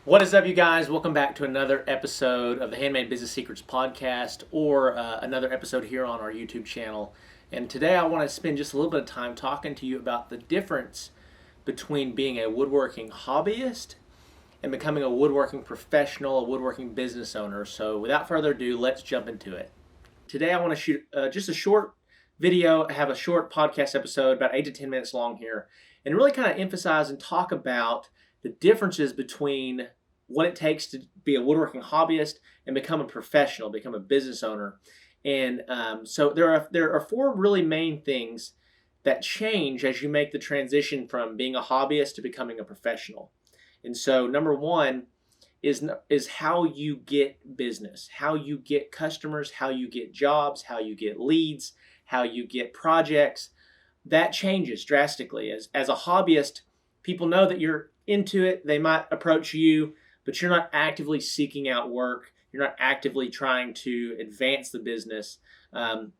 What is up, you guys? Welcome back to another episode of the Handmade Business Secrets podcast, or another episode here on our YouTube channel. And today I want to spend just a little bit of time talking to you about the difference between being a woodworking hobbyist and becoming a woodworking professional, a woodworking business owner. So without further ado, let's jump into it. Today I want to shoot just a short video, have a short podcast episode, about 8 to 10 minutes long here, and really kind of emphasize and talk about the differences between what it takes to be a woodworking hobbyist and become a professional, become a business owner. And so there are four really main things that change as you make the transition from being a hobbyist to becoming a professional. And so number one is how you get business, how you get customers, how you get jobs, how you get leads, how you get projects. That changes drastically. As a hobbyist, people know that you're into it. They might approach you, but you're not actively seeking out work. You're not actively trying to advance the business. And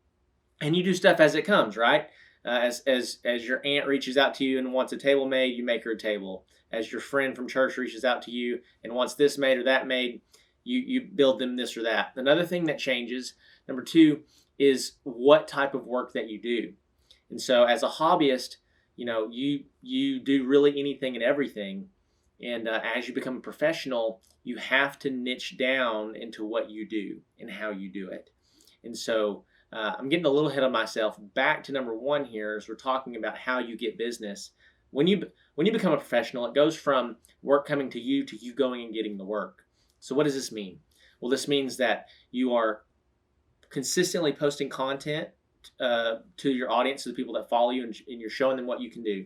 you do stuff as it comes, right? As your aunt reaches out to you and wants a table made, you make her a table. As your friend from church reaches out to you and wants this made or that made, you build them this or that. Another thing that changes, number two, is what type of work that you do. And so as a hobbyist, you do really anything and everything. And as you become a professional, you have to niche down into what you do and how you do it. And so I'm getting a little ahead of myself. Back to number one here, as we're talking about how you get business. When you become a professional, it goes from work coming to you going and getting the work. So what does this mean? Well, this means that you are consistently posting content to your audience, to the people that follow you, and you're showing them what you can do.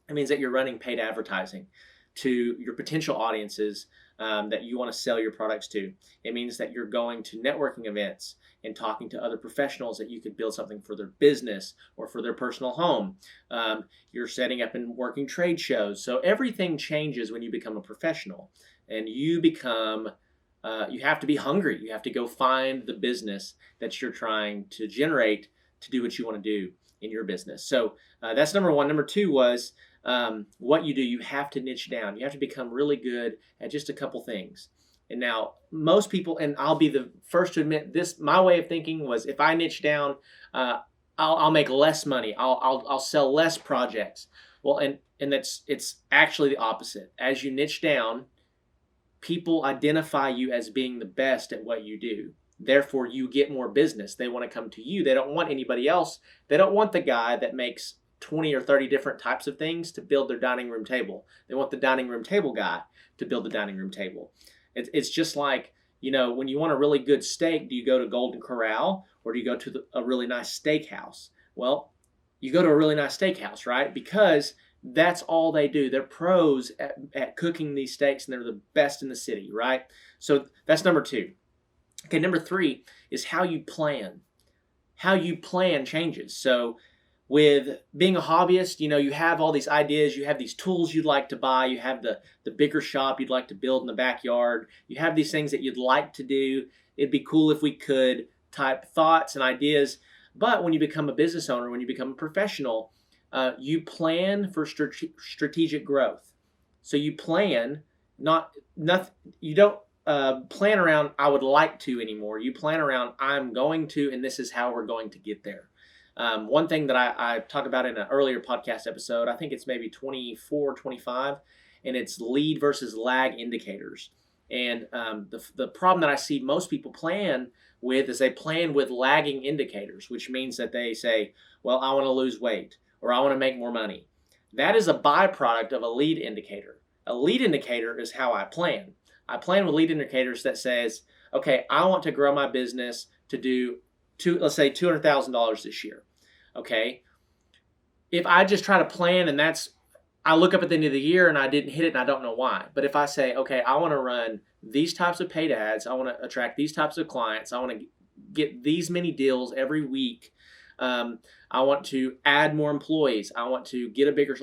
It means that you're running paid advertising to your potential audiences that you want to sell your products to. It means that you're going to networking events and talking to other professionals that you could build something for their business or for their personal home. You're setting up and working trade shows. So everything changes when you become a professional, and you have to be hungry. You have to go find the business that you're trying to generate to do what you want to do in your business. So that's number one. Number two was what you do. You have to niche down. You have to become really good at just a couple things. And now most people, and I'll be the first to admit this, my way of thinking was, if I niche down, I'll make less money. I'll sell less projects. Well, and it's actually the opposite. As you niche down, people identify you as being the best at what you do. Therefore, you get more business. They want to come to you. They don't want anybody else. They don't want the guy that makes 20 or 30 different types of things to build their dining room table. They want the dining room table guy to build the dining room table. It's just like, when you want a really good steak, do you go to Golden Corral or do you go to a really nice steakhouse? Well, you go to a really nice steakhouse, right? Because that's all they do. They're pros at cooking these steaks, and they're the best in the city, right? So that's number two. Okay, number three is how you plan. How you plan changes. So with being a hobbyist, you have all these ideas, you have these tools you'd like to buy, you have the bigger shop you'd like to build in the backyard, you have these things that you'd like to do. It'd be cool if we could type thoughts and ideas. But when you become a business owner, when you become a professional, you plan for strategic growth. So you plan, you don't plan around I would like to anymore. You plan around I'm going to, and this is how we're going to get there. One thing that I talked about in an earlier podcast episode, I think it's maybe 24, 25, and it's lead versus lag indicators. And the problem that I see most people plan with is they plan with lagging indicators, which means that they say, well, I want to lose weight or I want to make more money. That is a byproduct of a lead indicator. A lead indicator is how I plan. I plan with lead indicators that says, okay, I want to grow my business to do let's say $200,000 this year. Okay. If I just try to plan and I look up at the end of the year and I didn't hit it and I don't know why. But if I say, okay, I want to run these types of paid ads, I want to attract these types of clients, I want to get these many deals every week, I want to add more employees, I want to get a bigger,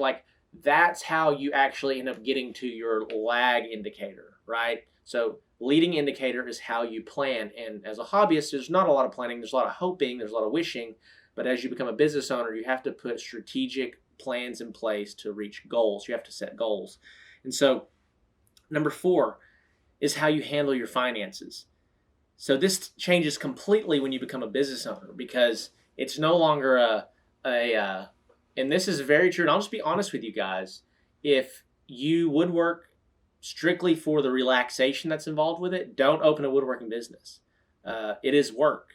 that's how you actually end up getting to your lag indicator, right? So leading indicator is how you plan. And as a hobbyist, there's not a lot of planning. There's a lot of hoping. There's a lot of wishing. But as you become a business owner, you have to put strategic plans in place to reach goals. You have to set goals. And so Number 4 is how you handle your finances. So this changes completely when you become a business owner, because it's no longer and this is very true. And I'll just be honest with you guys. If you woodwork strictly for the relaxation that's involved with it, don't open a woodworking business. It is work.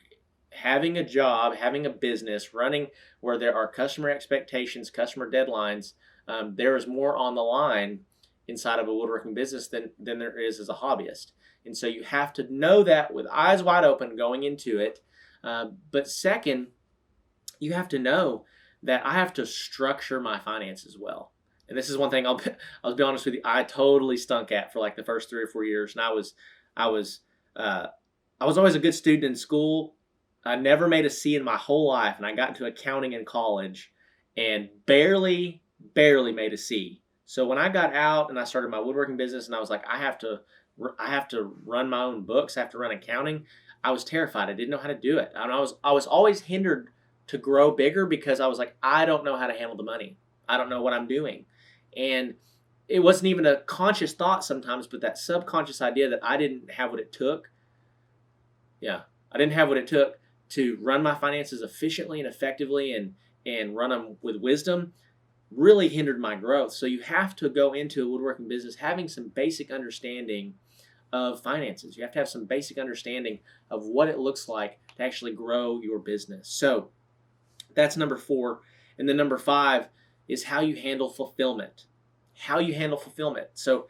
Having a job, having a business, running where there are customer expectations, customer deadlines, there is more on the line inside of a woodworking business than there is as a hobbyist. And so you have to know that with eyes wide open going into it. But second, you have to know that I have to structure my finances well. And this is one thing I'll be honest with you, I totally stunk at for like the first 3 or 4 years. And I was always a good student in school. I never made a C in my whole life, and I got into accounting in college and barely made a C. So when I got out and I started my woodworking business, and I was like, I have to run my own books, I have to run accounting, I was terrified. I didn't know how to do it. And I was always hindered to grow bigger because I was like, I don't know how to handle the money. I don't know what I'm doing. And it wasn't even a conscious thought sometimes, but that subconscious idea that I didn't have what it took. Yeah, I didn't have what it took to run my finances efficiently and effectively and run them with wisdom really hindered my growth. So you have to go into a woodworking business having some basic understanding of finances. You have to have some basic understanding of what it looks like to actually grow your business. So that's number 4. And then number 5 is how you handle fulfillment. How you handle fulfillment. So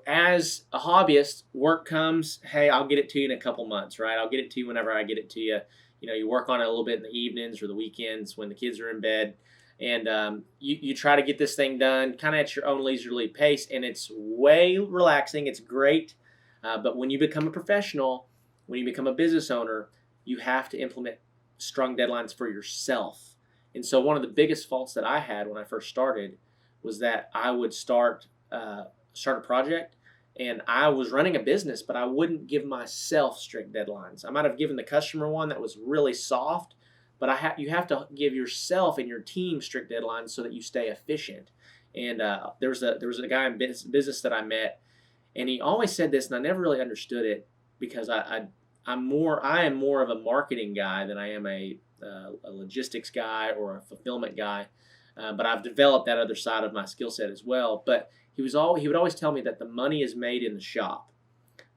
as a hobbyist, work comes, hey, I'll get it to you in a couple months, right? I'll get it to you whenever I get it to you. You know, you work on it a little bit in the evenings or the weekends when the kids are in bed. And you try to get this thing done kind of at your own leisurely pace. And it's way relaxing. It's great. But when you become a professional, when you become a business owner, you have to implement strong deadlines for yourself. And so one of the biggest faults that I had when I first started was that I would start a project, and I was running a business, but I wouldn't give myself strict deadlines. I might have given the customer one that was really soft, but you have to give yourself and your team strict deadlines so that you stay efficient. And there was a guy in business that I met, and he always said this, and I never really understood it because I am more of a marketing guy than I am a logistics guy or a fulfillment guy. But I've developed that other side of my skill set as well. But he would always tell me that the money is made in the shop.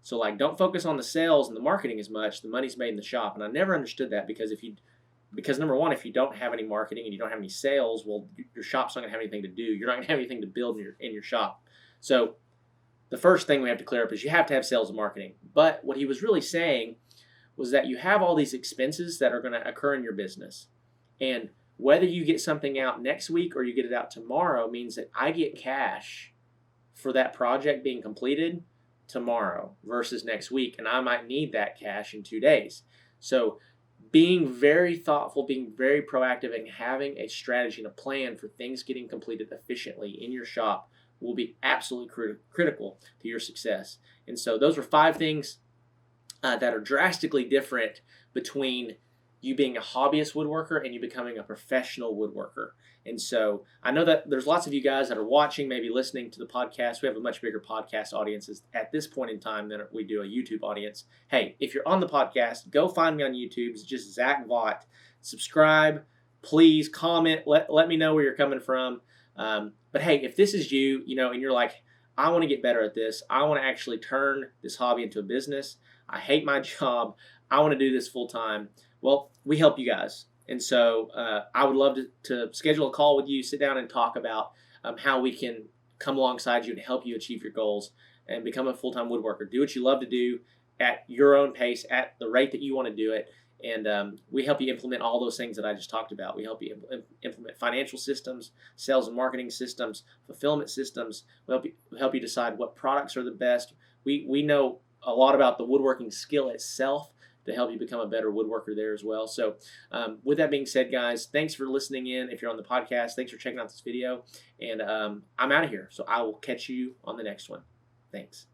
So like, don't focus on the sales and the marketing as much. The money's made in the shop. And I never understood that because number one, if you don't have any marketing and you don't have any sales, well, your shop's not going to have anything to do. You're not going to have anything to build in your shop. So the first thing we have to clear up is you have to have sales and marketing. But what he was really saying was that you have all these expenses that are going to occur in your business. And whether you get something out next week or you get it out tomorrow means that I get cash for that project being completed tomorrow versus next week. And I might need that cash in 2 days. So being very thoughtful, being very proactive, and having a strategy and a plan for things getting completed efficiently in your shop will be absolutely critical to your success. And so those are 5 things that are drastically different between you being a hobbyist woodworker and you becoming a professional woodworker. And so I know that there's lots of you guys that are watching, maybe listening to the podcast. We have a much bigger podcast audience at this point in time than we do a YouTube audience. Hey, if you're on the podcast, go find me on YouTube. It's just Zach Vaught. Subscribe, please comment. Let me know where you're coming from. But hey, if this is you, and you're like, I want to get better at this. I want to actually turn this hobby into a business. I hate my job. I want to do this full time. Well, we help you guys. And so I would love to schedule a call with you, sit down and talk about how we can come alongside you and help you achieve your goals and become a full-time woodworker. Do what you love to do at your own pace, at the rate that you want to do it. And we help you implement all those things that I just talked about. We help you implement financial systems, sales and marketing systems, fulfillment systems. We help you decide what products are the best. We know a lot about the woodworking skill itself to help you become a better woodworker there as well. So with that being said, guys, thanks for listening in. If you're on the podcast, thanks for checking out this video. And I'm out of here. So I will catch you on the next one. Thanks.